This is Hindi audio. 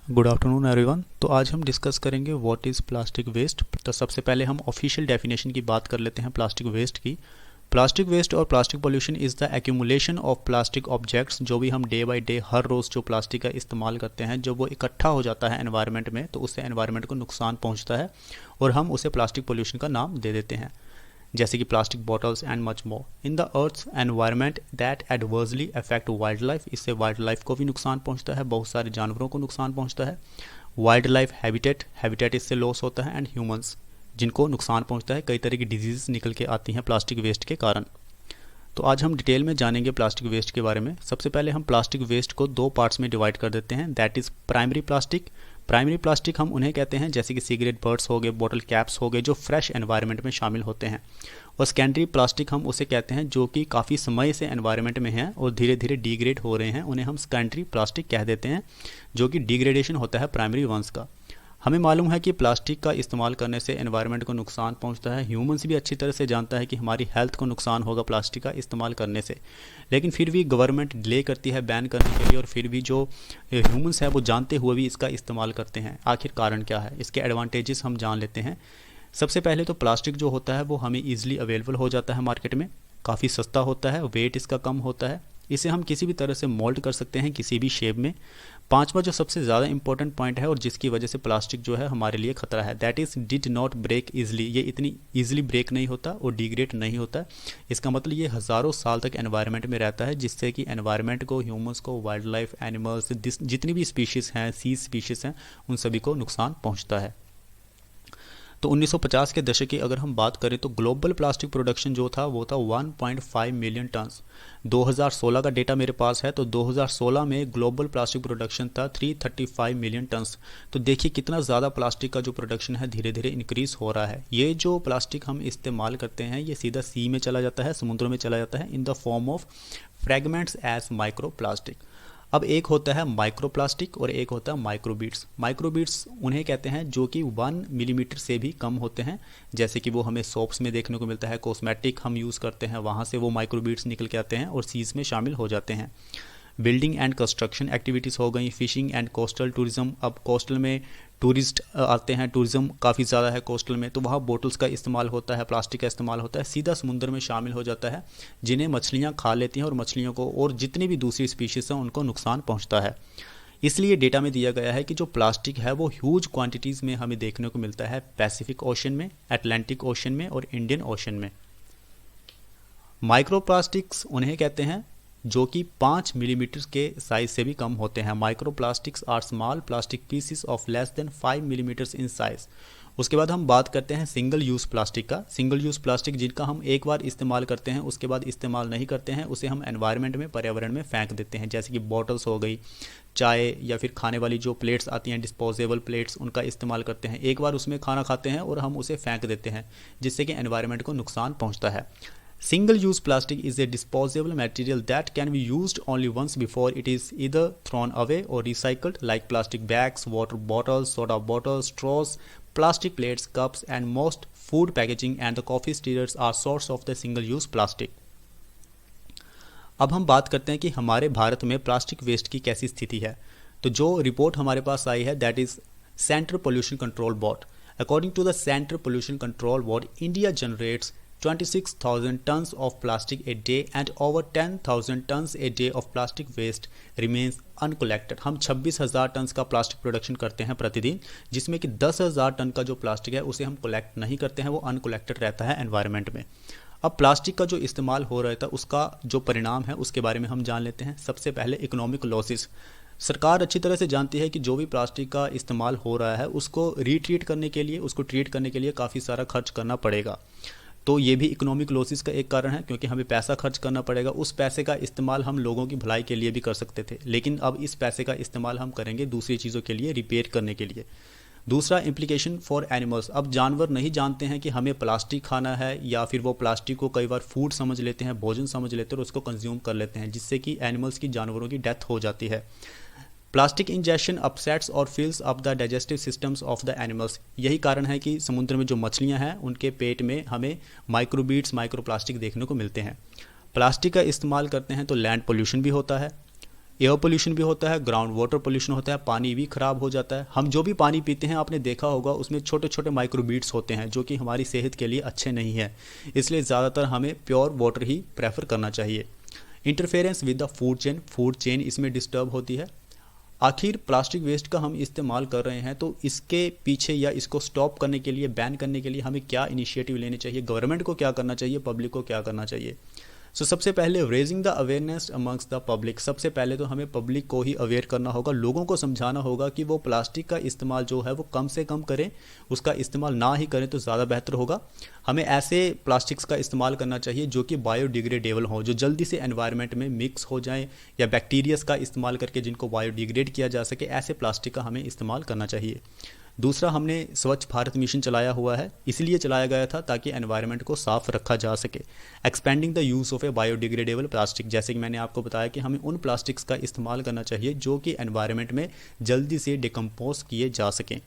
Good afternoon everyone. तो आज हम डिस्कस करेंगे व्हाट इज़ प्लास्टिक वेस्ट। तो सबसे पहले हम ऑफिशियल डेफिनेशन की बात कर लेते हैं प्लास्टिक वेस्ट की। प्लास्टिक वेस्ट और plastic pollution is the accumulation of plastic objects. जो भी हम डे बाय डे हर रोज़ जो प्लास्टिक का इस्तेमाल करते हैं, जब वो इकट्ठा हो जाता है एनवायरनमेंट में तो उससे एनवायरनमेंट को नुकसान पहुंचता है और हम उसे प्लास्टिक पोल्यूशन का नाम दे देते हैं, जैसे कि plastic bottles and much more in the earth's environment that adversely affect wild life. इससे वाइल्ड लाइफ को भी नुकसान पहुंचता है, बहुत सारे जानवरों को नुकसान पहुंचता है। वाइल्ड लाइफ हैबिटेट इससे लॉस होता है एंड ह्यूमंस जिनको नुकसान पहुंचता है। कई तरह की डिजीज़ निकल के आती हैं प्लास्टिक वेस्ट के कारण। तो आज हम डिटेल में जानेंगे प्लास्टिक वेस्ट के बारे में। सबसे पहले हम प्लास्टिक वेस्ट को दो पार्ट्स में डिवाइड कर देते हैं, that is primary plastic. Primary plastic हम उन्हें कहते हैं जैसे कि सिगरेट बर्ड्स हो गए, बोतल कैप्स हो गए, जो फ्रेश एनवायरनमेंट में शामिल होते हैं। और सेकेंडरी प्लास्टिक हम उसे कहते हैं जो कि काफ़ी समय से एनवायरनमेंट में हैं और धीरे धीरे डिग्रेड हो रहे हैं, उन्हें हम सेकेंडरी प्लास्टिक कह देते हैं, जो कि डिग्रेडेशन होता है प्राइमरी वंस का। हमें मालूम है कि प्लास्टिक का इस्तेमाल करने से एनवायरनमेंट को नुकसान पहुंचता है। ह्यूमंस भी अच्छी तरह से जानता है कि हमारी हेल्थ को नुकसान होगा प्लास्टिक का इस्तेमाल करने से, लेकिन फिर भी गवर्नमेंट डिले करती है बैन करने के लिए, और फिर भी जो ह्यूमंस है वो जानते हुए भी इसका इस्तेमाल करते हैं। आखिर कारण क्या है, इसके एडवांटेजेस हम जान लेते हैं। सबसे पहले तो प्लास्टिक जो होता है वो हमें ईजिली अवेलेबल हो जाता है मार्केट में, काफ़ी सस्ता होता है, वेट इसका कम होता है, इसे हम किसी भी तरह से मोल्ड कर सकते हैं किसी भी शेप में। पांचवा जो सबसे ज़्यादा इंपॉर्टेंट पॉइंट है और जिसकी वजह से प्लास्टिक जो है हमारे लिए खतरा है, that is did not break easily. ये इतनी इजीली ब्रेक नहीं होता और डिग्रेड नहीं होता। इसका मतलब ये हज़ारों साल तक एनवायरनमेंट में रहता है, जिससे कि एनवायरनमेंट को, ह्यूमंस को, वाइल्ड लाइफ, एनिमल्स, जितनी भी स्पीशीज़ हैं, सी स्पीशीज़ हैं, उन सभी को नुकसान पहुँचता है। तो 1950 के दशक की अगर हम बात करें तो ग्लोबल प्लास्टिक प्रोडक्शन जो था वो था 1.5 मिलियन टन्स। 2016 का डेटा मेरे पास है, तो 2016 में ग्लोबल प्लास्टिक प्रोडक्शन था 335 मिलियन टन्स। तो देखिए कितना ज़्यादा प्लास्टिक का जो प्रोडक्शन है धीरे धीरे इंक्रीज हो रहा है। ये जो प्लास्टिक हम इस्तेमाल करते हैं ये सीधा सी में चला जाता है, समुद्र में चला जाता है, in the form of fragments as micro plastic. अब एक होता है माइक्रोप्लास्टिक और एक होता है माइक्रोबीट्स। माइक्रोबीट्स उन्हें कहते हैं जो कि 1 मिलीमीटर से भी कम होते हैं, जैसे कि वो हमें सोप्स में देखने को मिलता है, कॉस्मेटिक हम यूज़ करते हैं, वहाँ से वो माइक्रोबीट्स निकल के आते हैं और सीज में शामिल हो जाते हैं। बिल्डिंग एंड कंस्ट्रक्शन एक्टिविटीज़ हो गई, फिशिंग एंड कोस्टल टूरिज्म। अब कोस्टल में टूरिस्ट आते हैं, टूरिज्म काफ़ी ज़्यादा है कोस्टल में, तो वहाँ बोटल्स का इस्तेमाल होता है, प्लास्टिक का इस्तेमाल होता है, सीधा समुद्र में शामिल हो जाता है, जिन्हें मछलियाँ खा लेती हैं और मछलियों को और जितनी भी दूसरी स्पीशीज़ हैं उनको नुकसान पहुँचता है। इसलिए डेटा में दिया गया है कि जो प्लास्टिक है वो ह्यूज क्वांटिटीज़ में हमें देखने को मिलता है पैसिफिक ओशन में, अटलांटिक ओशन में और इंडियन ओशन में। माइक्रोप्लास्टिक्स उन्हें कहते हैं जो कि 5 मिलीमीटर के साइज से भी कम होते हैं। Microplastics are small plastic pieces of less than 5 millimetres in size. उसके बाद हम बात करते हैं सिंगल यूज़ प्लास्टिक का। सिंगल यूज़ प्लास्टिक जिनका हम एक बार इस्तेमाल करते हैं उसके बाद इस्तेमाल नहीं करते हैं, उसे हम एनवायरनमेंट में, पर्यावरण में फेंक देते हैं, जैसे कि बॉटल्स हो गई, चाय या फिर खाने वाली जो प्लेट्स आती हैं डिस्पोजेबल प्लेट्स, उनका इस्तेमाल करते हैं, एक बार उसमें खाना खाते हैं और हम उसे फेंक देते हैं, जिससे कि एनवायरनमेंट को नुकसान पहुँचता है। Single use plastic is a disposable material that can be used only once before it is either thrown away or recycled, like plastic bags, water bottles, soda bottles, straws, plastic plates, cups, and most food packaging and the coffee stirrers are source of the single use plastic. अब हम बात करते हैं कि हमारे भारत में प्लास्टिक वेस्ट की कैसी स्थिति है। तो जो रिपोर्ट हमारे पास आई है that is central pollution control board. According to the central pollution control board, India generates 26,000 tons of plastic a day and over 10,000 tons a day of plastic waste remains uncollected। हम 26,000 टन का प्लास्टिक प्रोडक्शन करते हैं प्रतिदिन, जिसमें कि 10,000 टन का जो प्लास्टिक है उसे हम कलेक्ट नहीं करते हैं, वो अनकलेक्टेड रहता है एनवायरनमेंट में। अब प्लास्टिक का जो इस्तेमाल हो रहा था उसका जो परिणाम है उसके बारे में हम जान लेते हैं। सबसे पहले इकोनॉमिक लॉसेस। सरकार अच्छी तरह से जानती है कि जो भी प्लास्टिक का इस्तेमाल हो रहा है उसको रीट्रीट करने के लिए, उसको ट्रीट करने के लिए काफ़ी सारा खर्च करना पड़ेगा। तो ये भी इकोनॉमिक लॉसेस का एक कारण है, क्योंकि हमें पैसा खर्च करना पड़ेगा। उस पैसे का इस्तेमाल हम लोगों की भलाई के लिए भी कर सकते थे, लेकिन अब इस पैसे का इस्तेमाल हम करेंगे दूसरी चीज़ों के लिए, रिपेयर करने के लिए। दूसरा, इम्प्लीकेशन फॉर एनिमल्स। अब जानवर नहीं जानते हैं कि हमें प्लास्टिक खाना है, या फिर वो प्लास्टिक को कई बार फूड समझ लेते हैं, भोजन समझ लेते हैं और उसको कंज्यूम कर लेते हैं, जिससे कि एनिमल्स की, जानवरों की डेथ हो जाती है। प्लास्टिक इंजेक्शन अपसेट्स और फिल्स up the digestive systems of the animals. यही कारण है कि समुद्र में जो मछलियां हैं उनके पेट में हमें माइक्रोबीट्स, माइक्रोप्लास्टिक देखने को मिलते हैं। प्लास्टिक का इस्तेमाल करते हैं तो लैंड पोल्यूशन भी होता है, एयर पोल्यूशन भी होता है, ग्राउंड वाटर पोल्यूशन होता है, पानी भी खराब हो जाता है। हम जो भी पानी पीते हैं आपने देखा होगा उसमें छोटे छोटे माइक्रोबीट्स होते हैं जो कि हमारी सेहत के लिए अच्छे नहीं है, इसलिए ज़्यादातर हमें प्योर वाटर ही प्रेफर करना चाहिए। Interference with the food chain इसमें डिस्टर्ब होती है। आखिर प्लास्टिक वेस्ट का हम इस्तेमाल कर रहे हैं तो इसके पीछे या इसको स्टॉप करने के लिए, बैन करने के लिए हमें क्या इनिशिएटिव लेने चाहिए, गवर्नमेंट को क्या करना चाहिए, पब्लिक को क्या करना चाहिए। सबसे पहले raising the awareness amongst the public, सबसे पहले तो हमें पब्लिक को ही अवेयर करना होगा, लोगों को समझाना होगा कि वो प्लास्टिक का इस्तेमाल जो है वो कम से कम करें, उसका इस्तेमाल ना ही करें तो ज़्यादा बेहतर होगा। हमें ऐसे प्लास्टिक्स का इस्तेमाल करना चाहिए जो कि बायोडिग्रेडेबल हों, जो जल्दी से एनवायरनमेंट में मिक्स हो जाएं, या बैक्टीरियाज का इस्तेमाल करके जिनको बायोडिग्रेड किया जा सके, ऐसे प्लास्टिक का हमें इस्तेमाल करना चाहिए। दूसरा, हमने स्वच्छ भारत मिशन चलाया हुआ है, इसलिए चलाया गया था ताकि एनवायरनमेंट को साफ रखा जा सके। Expanding the use of A biodegradable plastic, जैसे कि मैंने आपको बताया कि हमें उन प्लास्टिक्स का इस्तेमाल करना चाहिए जो कि एनवायरनमेंट में जल्दी से डिकम्पोज किए जा सकें।